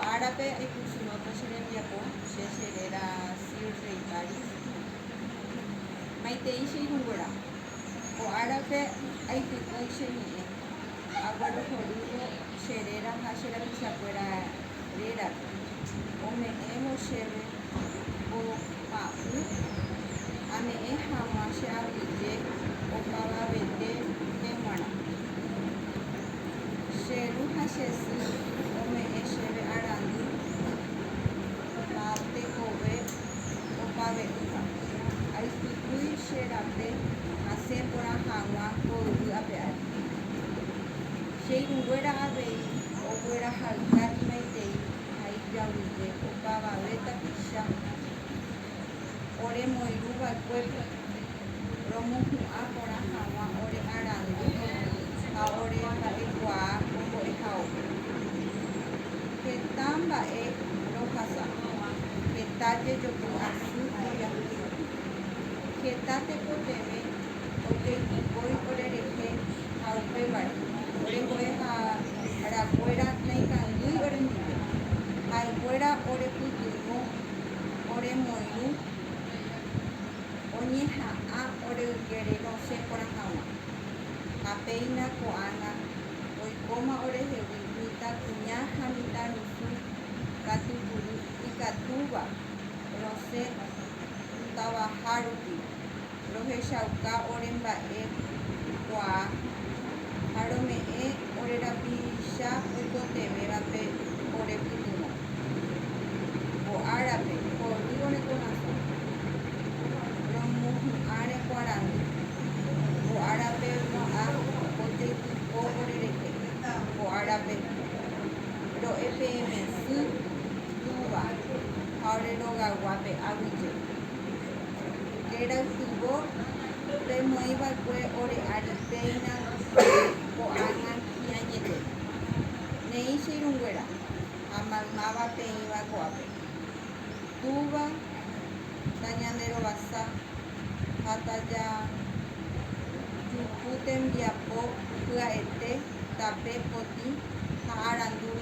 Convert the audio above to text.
árape aipychunóta che rembiapo che cheréra Sir Reitaris maitei che irũnguéra. Ko árape aipykúi che ñe'ẽ aguerohoryvo cheréra ha che rapichakuéra rérape ome'ẽvo chéve opa'ũ ame'ẽ hag̃ua che avyje opavavete ne g̃uarã. Che ru ha che sy ome'ẽ chéve arandu ha tekove opave'ỹva. Aipykúi che rape asẽ porã hag̃ua hoyy ape ári. Che irũnguéra avei oguerahayha imaitei ha ijavyje opavave tapicha oremoirũva'ekuépe romohu'ã porã hag̃ua ore arandu ha ore mba'ekuaa ombo'ehaópe. Heta mba'e rohasa, heta jejoty asy ojahy, heta tekotevẽ ojeitykói orerehe ha upévare orembo'e ha'arakuéra ndaikãngýi orendive ha'ekuéra orepytyvõ oremoirũ oñeha'ã oreykére rosẽ porã hag̃ua ha péina ko'ág̃a oikóma orehegui mitãkuña ha mitãrusu katupyry ikatúva rosẽ tavaha rupi rohechauka ore mba'ekuaa ha rome'ẽ ore rapicha oipotevévape orepytyvõ. Ko árape hory orekoração romohu'ãre kuarandu. Ko árape va'ã ojeitypo orerehe. Ko árape ro'epeẽmesy túva ha ore rogaguápe avyje. Keraytyvõ pemoĩva'ekue ore ári péina ko'ág̃a hi'ãñete. Ne'ĩ che irũnguéra ha maymáva peĩva ko'ápe. Túva tañande rovasa ha tajajuhu tembiapo pya'ete tape potĩ ha arandu